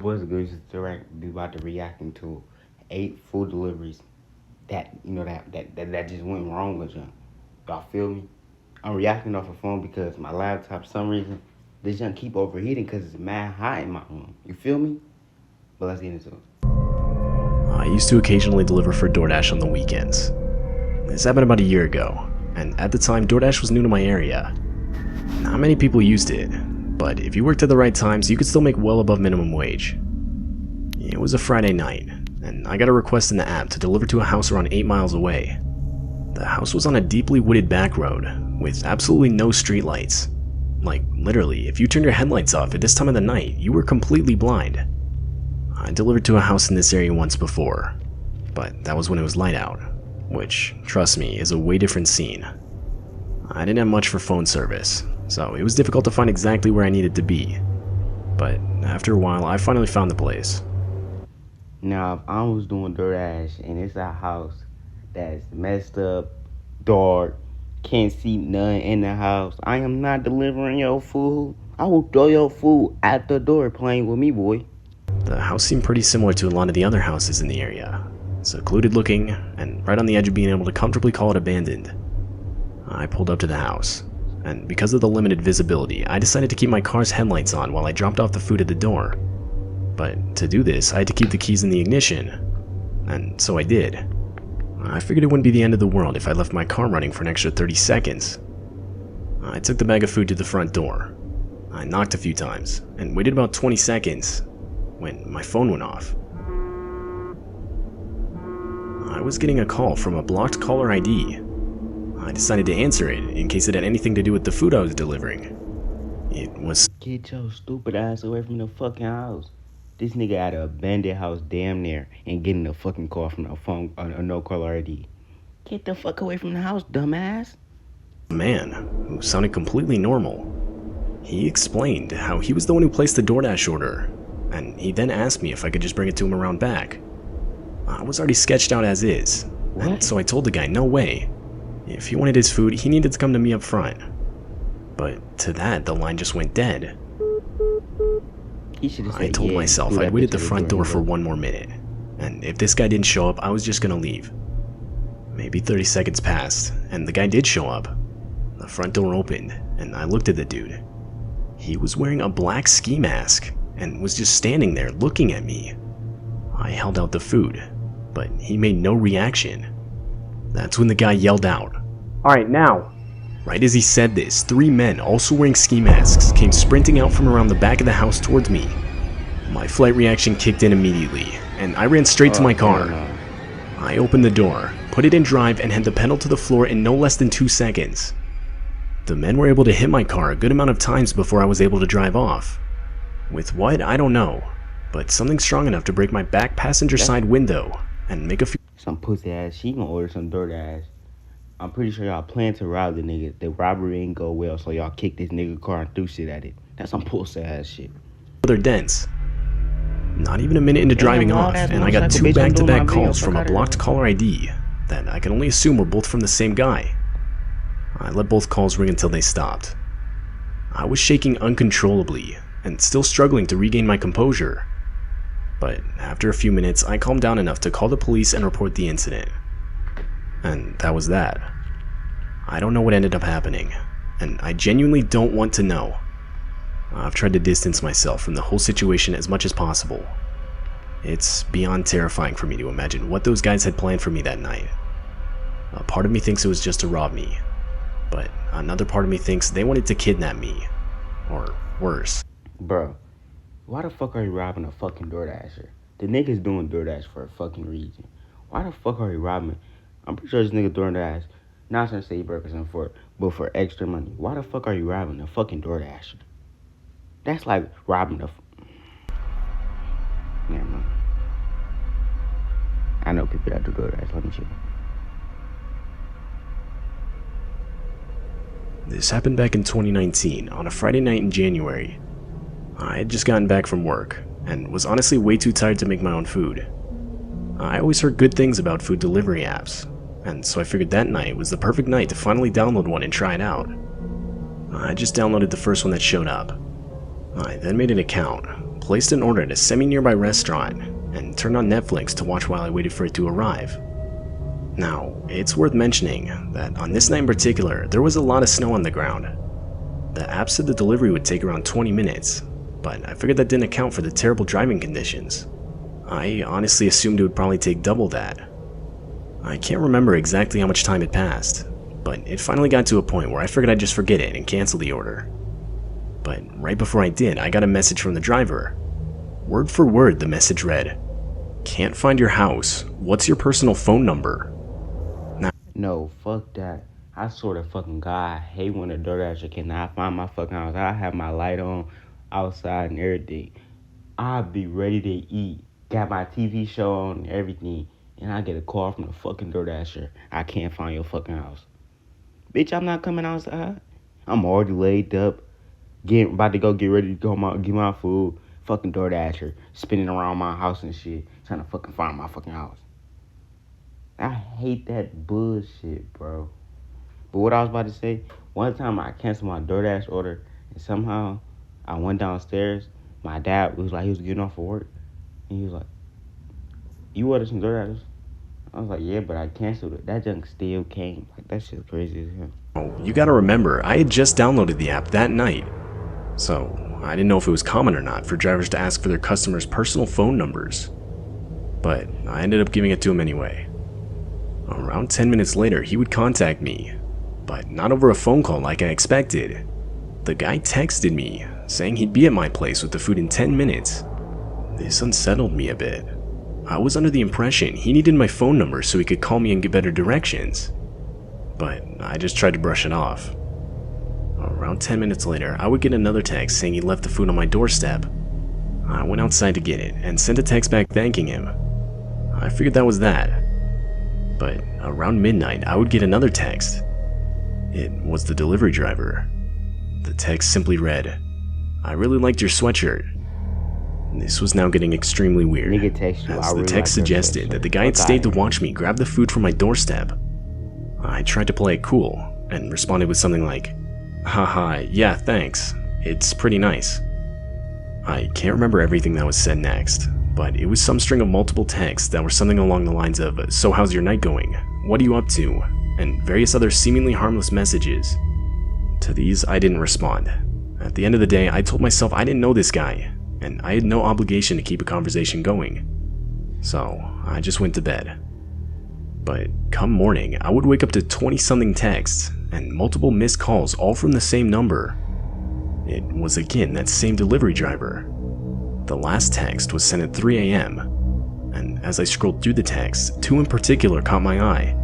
What's good is direct be about to reacting to 8 food deliveries that that just went wrong with you. Y'all feel me? I'm reacting off a phone because my laptop, for some reason, this junk keep overheating because it's mad hot in my room. You feel me? But let's get into it. I used to occasionally deliver for DoorDash on the weekends. This happened about a year ago, and at the time DoorDash was new to my area. Not many people used it, but if you worked at the right times, you could still make well above minimum wage. It was a Friday night, and I got a request in the app to deliver to a house around 8 miles away. The house was on a deeply wooded back road, with absolutely no streetlights. Like, literally, if you turned your headlights off at this time of the night, you were completely blind. I delivered to a house in this area once before, but that was when it was light out, which, trust me, is a way different scene. I didn't have much for phone service, so it was difficult to find exactly where I needed to be. But after a while, I finally found the place. Now, if I was doing DoorDash and it's a house that's messed up, dark, can't see none in the house, I am not delivering your food. I will throw your food out the door playing with me, boy. The house seemed pretty similar to a lot of the other houses in the area, secluded looking, and right on the edge of being able to comfortably call it abandoned. I pulled up to the house, and because of the limited visibility, I decided to keep my car's headlights on while I dropped off the food at the door. But to do this, I had to keep the keys in the ignition, and so I did. I figured it wouldn't be the end of the world if I left my car running for an extra 30 seconds. I took the bag of food to the front door. I knocked a few times, and waited about 20 seconds when my phone went off. I was getting a call from a blocked caller ID. I decided to answer it in case it had anything to do with the food I was delivering. It was... Get your stupid ass away from the fucking house. This nigga at an abandoned house damn near and getting a fucking call from a phone, a no caller ID. Get the fuck away from the house, dumbass. a man who sounded completely normal. He explained how he was the one who placed the DoorDash order, and he then asked me if I could just bring it to him around back. I was already sketched out as is, and so I told the guy no way. If he wanted his food, he needed to come to me up front. But to that, the line just went dead. I told myself I'd wait at the front door for one more minute, and if this guy didn't show up, I was just gonna leave. Maybe 30 seconds passed, and the guy did show up. The front door opened, and I looked at the dude. He was wearing a black ski mask, and was just standing there looking at me. I held out the food, but he made no reaction. That's when the guy yelled out, "Alright, now!" Right as he said this, 3 men, also wearing ski masks, came sprinting out from around the back of the house towards me. My flight reaction kicked in immediately, and I ran straight to my car. I opened the door, put it in drive, and had the pedal to the floor in no less than 2 seconds. The men were able to hit my car a good amount of times before I was able to drive off. With what, I don't know, but something strong enough to break my back passenger side window and make a few... Some pussy ass, she gonna order some DoorDash. I'm pretty sure y'all plan to rob the nigga. The robbery ain't go well, so y'all kicked this nigga car and threw shit at it. That's some pussy ass shit. Other dents. Not even a minute into driving off, and I got 2 back-to-back calls from a blocked caller ID that I can only assume were both from the same guy. I let both calls ring until they stopped. I was shaking uncontrollably and still struggling to regain my composure. But after a few minutes, I calmed down enough to call the police and report the incident. And that was that. I don't know what ended up happening, and I genuinely don't want to know. I've tried to distance myself from the whole situation as much as possible. It's beyond terrifying for me to imagine what those guys had planned for me that night. A part of me thinks it was just to rob me, but another part of me thinks they wanted to kidnap me, or worse. Bro, why the fuck are you robbing a fucking DoorDasher? The nigga's doing DoorDash for a fucking reason. Why the fuck are you robbing? I'm pretty sure this nigga DoorDash, not trying to say he represent for it, but for extra money. Why the fuck are you robbing a fucking DoorDasher? That's like robbing a... Never mind. I know people that do DoorDash, let me chill. This happened back in 2019, on a Friday night in January. I had just gotten back from work, and was honestly way too tired to make my own food. I always heard good things about food delivery apps, and so I figured that night was the perfect night to finally download one and try it out. I just downloaded the first one that showed up. I then made an account, placed an order at a semi-nearby restaurant, and turned on Netflix to watch while I waited for it to arrive. Now, it's worth mentioning that on this night in particular, there was a lot of snow on the ground. The app said the delivery would take around 20 minutes, but I figured that didn't account for the terrible driving conditions. I honestly assumed it would probably take double that. I can't remember exactly how much time had passed, but it finally got to a point where I figured I'd just forget it and cancel the order. But right before I did, I got a message from the driver. Word for word, the message read, "Can't find your house. What's your personal phone number?" No, fuck that. I swear to fucking God, I hate when a DoorDasher cannot find my fucking house. I have my light on outside and everything. I'll be ready to eat. Got my TV show on and everything. And I get a call from the fucking DoorDasher. I can't find your fucking house. Bitch, I'm not coming outside. I'm already laid up. About to go get ready to go get my food. Fucking DoorDasher. Spinning around my house and shit. Trying to fucking find my fucking house. I hate that bullshit, bro. But what I was about to say, one time I canceled my DoorDash order, and somehow I went downstairs. My dad was like, he was getting off of work, and he was like, "You ordered some DoorDash?" I was like, "Yeah, but I canceled it." That junk still came. Like, that shit's crazy as hell. Oh, you gotta remember, I had just downloaded the app that night, so I didn't know if it was common or not for drivers to ask for their customers' personal phone numbers. But I ended up giving it to him anyway. Around 10 minutes later, he would contact me, but not over a phone call like I expected. The guy texted me, saying he'd be at my place with the food in 10 minutes. This unsettled me a bit. I was under the impression he needed my phone number so he could call me and get better directions, but I just tried to brush it off. Around 10 minutes later, I would get another text saying he left the food on my doorstep. I went outside to get it and sent a text back thanking him. I figured that was that. But around midnight, I would get another text. It was the delivery driver. The text simply read, "I really liked your sweatshirt." This was now getting extremely weird, Nigga text you, as "I the really text like your suggested sweatshirt." that the guy had Fuck stayed to outta watch me grab the food from my doorstep. I tried to play it cool, and responded with something like, "Haha, yeah, thanks. It's pretty nice." I can't remember everything that was said next, but it was some string of multiple texts that were something along the lines of, "So how's your night going? What are you up to?" and various other seemingly harmless messages. To these, I didn't respond. At the end of the day, I told myself I didn't know this guy, and I had no obligation to keep a conversation going. So, I just went to bed. But come morning, I would wake up to 20-something texts, and multiple missed calls all from the same number. It was again that same delivery driver. The last text was sent at 3 a.m., and as I scrolled through the texts, two in particular caught my eye.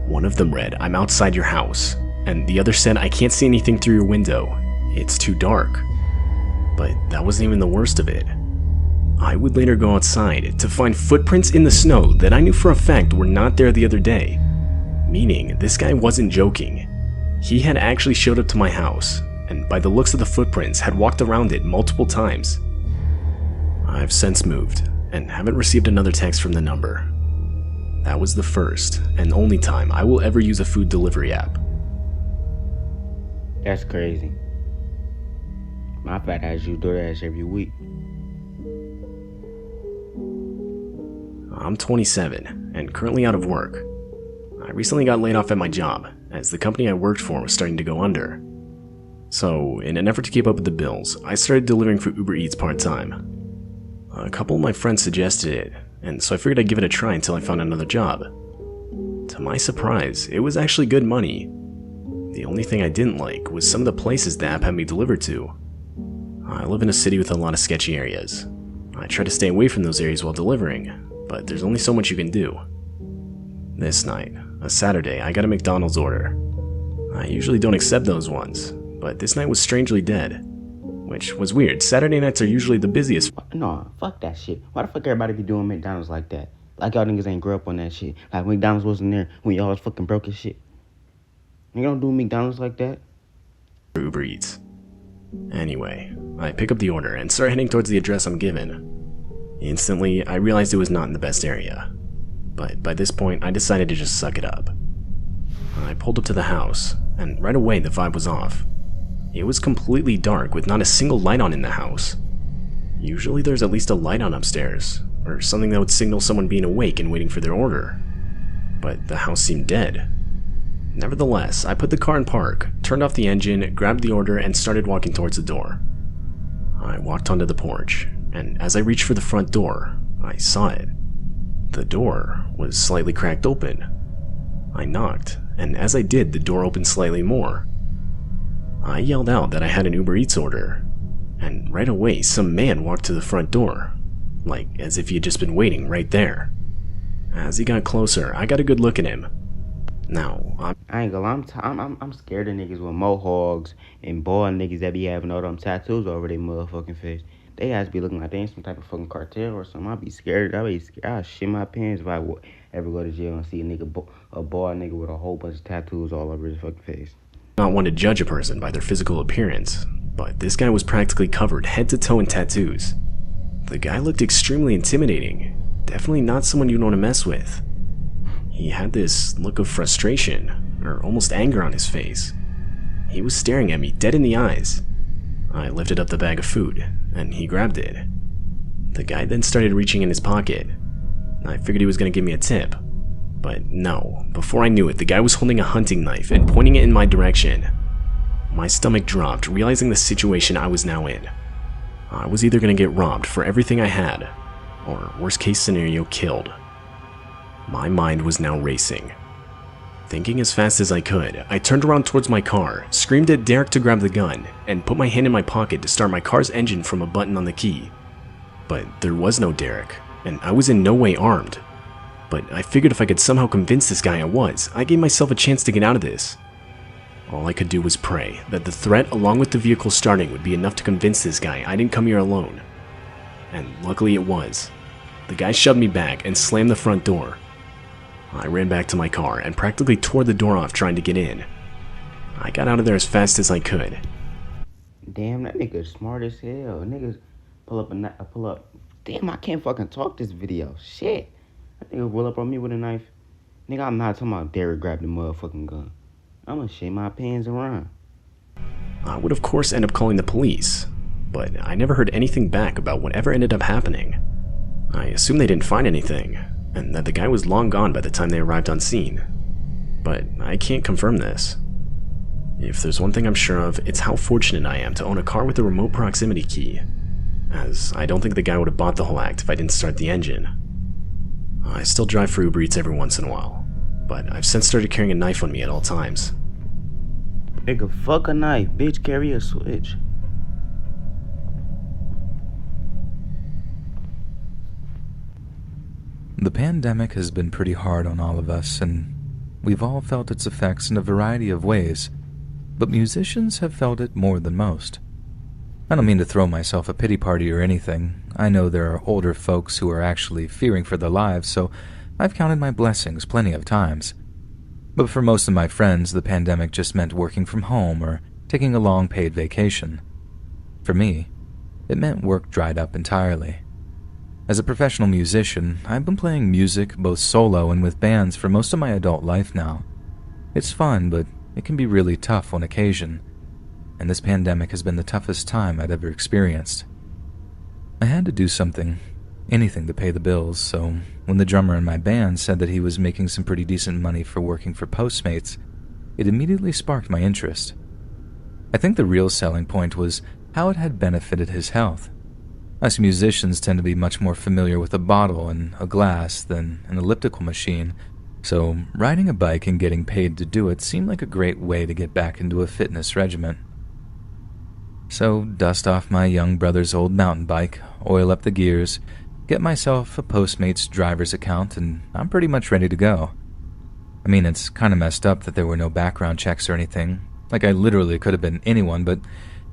One of them read, "I'm outside your house," and the other said, "I can't see anything through your window. It's too dark." But that wasn't even the worst of it. I would later go outside to find footprints in the snow that I knew for a fact were not there the other day. Meaning, this guy wasn't joking. He had actually showed up to my house, and by the looks of the footprints, had walked around it multiple times. I've since moved, and haven't received another text from the number. That was the first and only time I will ever use a food delivery app. That's crazy. My fat ass use DoorDash every week. I'm 27 and currently out of work. I recently got laid off at my job, as the company I worked for was starting to go under. So, in an effort to keep up with the bills, I started delivering for Uber Eats part-time. A couple of my friends suggested it, and so I figured I'd give it a try until I found another job. To my surprise, it was actually good money. The only thing I didn't like was some of the places the app had me delivered to. I live in a city with a lot of sketchy areas. I try to stay away from those areas while delivering, but there's only so much you can do. This night, a Saturday, I got a McDonald's order. I usually don't accept those ones, but this night was strangely dead. Which was weird. Saturday nights are usually the busiest. No, fuck that shit. Why the fuck everybody be doing McDonald's like that? Like y'all niggas ain't grew up on that shit. Like McDonald's wasn't there when y'all was fucking broke as shit. You don't do McDonald's like that? For Uber Eats. Anyway, I pick up the order and start heading towards the address I'm given. Instantly, I realized it was not in the best area. But by this point, I decided to just suck it up. I pulled up to the house, and right away the vibe was off. It was completely dark with not a single light on in the house. Usually there's at least a light on upstairs, or something that would signal someone being awake and waiting for their order. But the house seemed dead. Nevertheless, I put the car in park, turned off the engine, grabbed the order, and started walking towards the door. I walked onto the porch, and as I reached for the front door, I saw it. The door was slightly cracked open. I knocked, and as I did, the door opened slightly more. I yelled out that I had an Uber Eats order, and right away some man walked to the front door, like as if he had just been waiting right there. As he got closer, I got a good look at him. Now, I ain't gonna lie, I'm scared of niggas with mohawks and bald niggas that be having all them tattoos over their motherfucking face. They has to be looking like they in some type of fucking cartel or something. I'll be scared. I'll shit my pants if I ever go to jail and see a bald nigga with a whole bunch of tattoos all over his fucking face. Not one to judge a person by their physical appearance, but this guy was practically covered head to toe in tattoos. The guy looked extremely intimidating. Definitely not someone you'd want to mess with. He had this look of frustration, or almost anger on his face. He was staring at me dead in the eyes. I lifted up the bag of food, and he grabbed it. The guy then started reaching in his pocket. I figured he was going to give me a tip. But no, before I knew it, the guy was holding a hunting knife and pointing it in my direction. My stomach dropped, realizing the situation I was now in. I was either going to get robbed for everything I had, or worst case scenario, killed. My mind was now racing. Thinking as fast as I could, I turned around towards my car, screamed at Derek to grab the gun, and put my hand in my pocket to start my car's engine from a button on the key. But there was no Derek, and I was in no way armed. But I figured if I could somehow convince this guy I gave myself a chance to get out of this. All I could do was pray that the threat along with the vehicle starting would be enough to convince this guy I didn't come here alone. And luckily it was. The guy shoved me back and slammed the front door. I ran back to my car and practically tore the door off trying to get in. I got out of there as fast as I could. Damn, that nigga smart as hell. Niggas pull up. Damn, I can't fucking talk this video. Shit. That nigga roll up on me with a knife. Nigga, I'm not talking about Derek grabbed the motherfucking gun. I'm gonna shit my pants around. I would of course end up calling the police, but I never heard anything back about whatever ended up happening. I assumed they didn't find anything, and that the guy was long gone by the time they arrived on scene. But I can't confirm this. If there's one thing I'm sure of, it's how fortunate I am to own a car with a remote proximity key, as I don't think the guy would have bought the whole act if I didn't start the engine. I still drive for Uber Eats every once in a while, but I've since started carrying a knife on me at all times. Nigga, fuck a knife, bitch, carry a switch. The pandemic has been pretty hard on all of us, and we've all felt its effects in a variety of ways, but musicians have felt it more than most. I don't mean to throw myself a pity party or anything. I know there are older folks who are actually fearing for their lives, so I've counted my blessings plenty of times. But for most of my friends, the pandemic just meant working from home or taking a long paid vacation. For me, it meant work dried up entirely. As a professional musician, I've been playing music both solo and with bands for most of my adult life now. It's fun, but it can be really tough on occasion, and this pandemic has been the toughest time I'd ever experienced. I had to do something, anything to pay the bills, so when the drummer in my band said that he was making some pretty decent money for working for Postmates, it immediately sparked my interest. I think the real selling point was how it had benefited his health. Us musicians tend to be much more familiar with a bottle and a glass than an elliptical machine, so riding a bike and getting paid to do it seemed like a great way to get back into a fitness regimen. So, dust off my young brother's old mountain bike, oil up the gears, get myself a Postmates driver's account, and I'm pretty much ready to go. I mean, it's kinda messed up that there were no background checks or anything. Like, I literally could have been anyone, but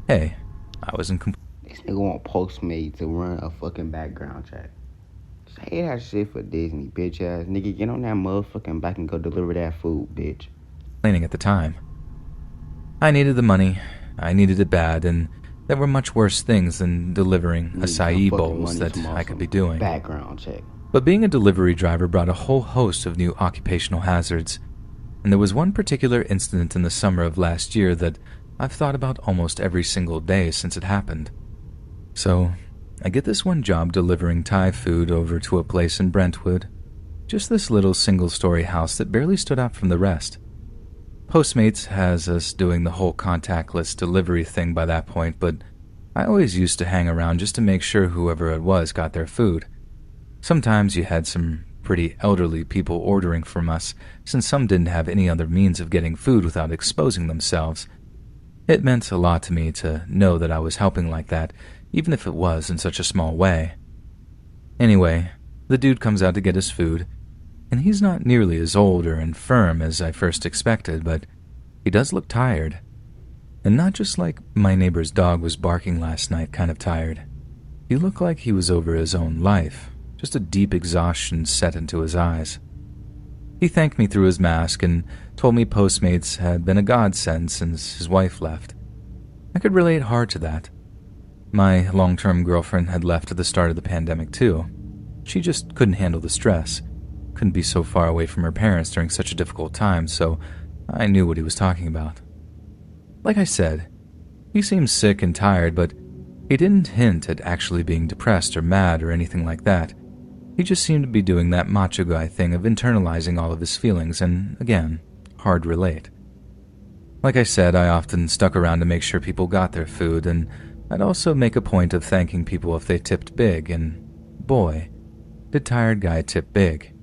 hey, I was in This nigga want Postmates to run a fucking background check. Say that shit for Disney, bitch ass. Nigga, get on that motherfucking bike and go deliver that food, bitch. complaining at the time. I needed the money, I needed it bad, and there were much worse things than delivering acai bowls that I could be doing. Background check. But being a delivery driver brought a whole host of new occupational hazards, and there was one particular incident in the summer of last year that I've thought about almost every single day since it happened. So, I get this one job delivering Thai food over to a place in Brentwood. Just this little single-story house that barely stood out from the rest. Postmates has us doing the whole contactless delivery thing by that point, but I always used to hang around just to make sure whoever it was got their food. Sometimes you had some pretty elderly people ordering from us, since some didn't have any other means of getting food without exposing themselves. It meant a lot to me to know that I was helping like that, even if it was in such a small way. Anyway, the dude comes out to get his food, and he's not nearly as old or infirm as I first expected, but he does look tired. And not just like my neighbor's dog was barking last night kind of tired. He looked like he was over his own life, just a deep exhaustion set into his eyes. He thanked me through his mask and told me Postmates had been a godsend since his wife left. I could relate hard to that. My long-term girlfriend had left at the start of the pandemic too. She just couldn't handle the stress, couldn't be so far away from her parents during such a difficult time, so I knew what he was talking about. Like I said, he seemed sick and tired, but he didn't hint at actually being depressed or mad or anything like that. He just seemed to be doing that macho guy thing of internalizing all of his feelings and, again, hard relate. Like I said, I often stuck around to make sure people got their food, and I'd also make a point of thanking people if they tipped big, and boy, did tired guy tip big.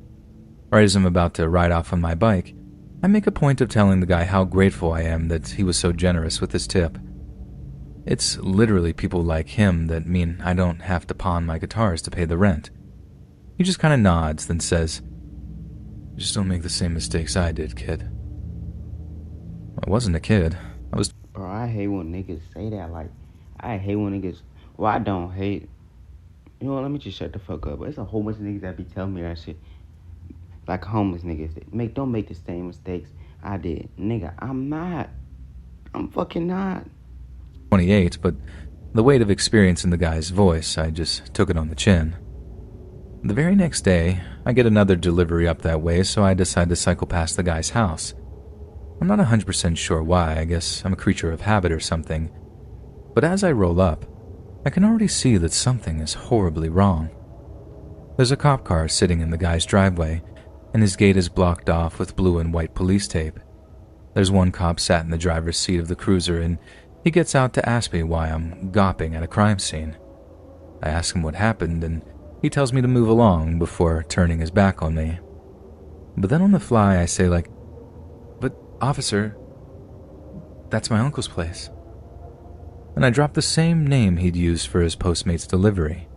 Right as I'm about to ride off on my bike, I make a point of telling the guy how grateful I am that he was so generous with his tip. It's literally people like him that mean I don't have to pawn my guitars to pay the rent. He just kind of nods, then says, "Just don't make the same mistakes I did, kid." I wasn't a kid. I was... Bro, I hate when niggas say that. Like, I hate when niggas... Well, I don't hate... You know what, let me just shut the fuck up. There's a whole bunch of niggas that be telling me that shit. Like homeless niggas. Don't make the same mistakes I did. Nigga, I'm not. I'm fucking not. 28, but the weight of experience in the guy's voice, I just took it on the chin. The very next day, I get another delivery up that way, so I decide to cycle past the guy's house. I'm not 100% sure why. I guess I'm a creature of habit or something. But as I roll up, I can already see that something is horribly wrong. There's a cop car sitting in the guy's driveway, and his gate is blocked off with blue and white police tape. There's one cop sat in the driver's seat of the cruiser, and he gets out to ask me why I'm gawping at a crime scene. I ask him what happened, and he tells me to move along before turning his back on me. But then on the fly, I say like, "But, officer, that's my uncle's place." And I drop the same name he'd used for his Postmates delivery.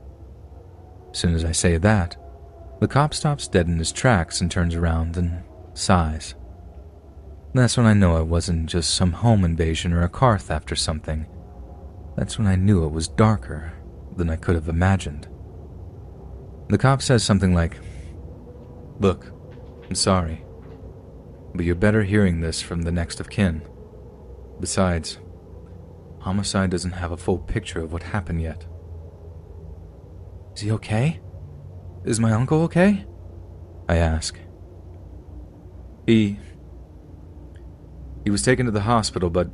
As soon as I say that, the cop stops dead in his tracks and turns around and sighs. That's when I know it wasn't just some home invasion or a car theft or something. That's when I knew it was darker than I could have imagined. The cop says something like, "Look, I'm sorry, but you're better hearing this from the next of kin. Besides, homicide doesn't have a full picture of what happened yet." "Is he okay? Is my uncle okay?" I ask. He was taken to the hospital, but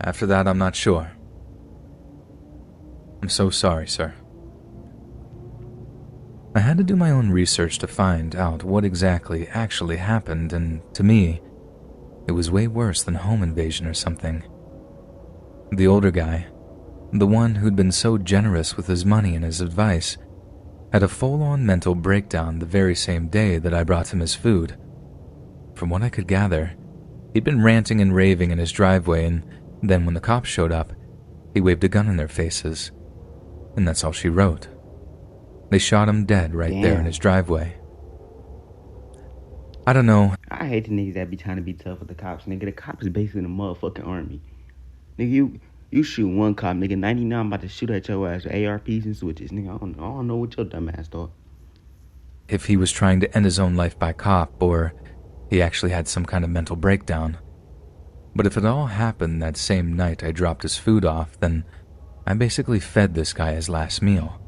after that, I'm not sure. I'm so sorry, sir. I had to do my own research to find out what exactly actually happened, and to me, it was way worse than home invasion or something. The older guy, the one who'd been so generous with his money and his advice, had a full-on mental breakdown the very same day that I brought him his food. From what I could gather, he'd been ranting and raving in his driveway, and then when the cops showed up, he waved a gun in their faces. And that's all she wrote. They shot him dead right there in his driveway. I don't know. I hate the niggas that be trying to be tough with the cops, nigga. The cops is basically the motherfucking army. Nigga, you shoot one cop, nigga. 99 about to shoot at your ass with ARPs and switches, nigga. I don't know what your dumb ass thought. If he was trying to end his own life by cop, or he actually had some kind of mental breakdown. But if it all happened that same night I dropped his food off, then I basically fed this guy his last meal.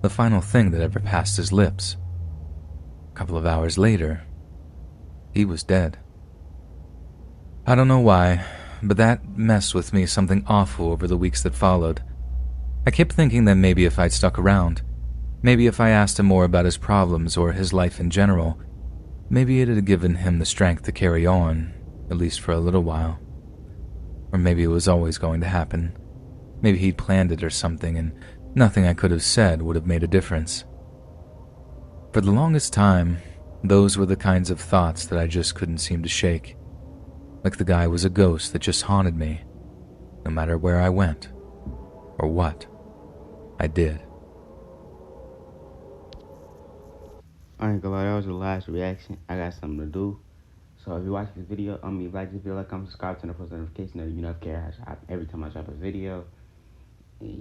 The final thing that ever passed his lips. A couple of hours later, he was dead. I don't know why, but that messed with me something awful over the weeks that followed. I kept thinking that maybe if I'd stuck around, maybe if I asked him more about his problems or his life in general, maybe it had given him the strength to carry on, at least for a little while. Or maybe it was always going to happen. Maybe he'd planned it or something, and nothing I could have said would have made a difference. For the longest time, those were the kinds of thoughts that I just couldn't seem to shake. Like the guy was a ghost that just haunted me, no matter where I went, or what I did. I ain't gonna lie, that was the last reaction. I got something to do. So if you watch this video, if you like this video, like, comment, subscribe, turn on post notification, you know, every time I drop a video.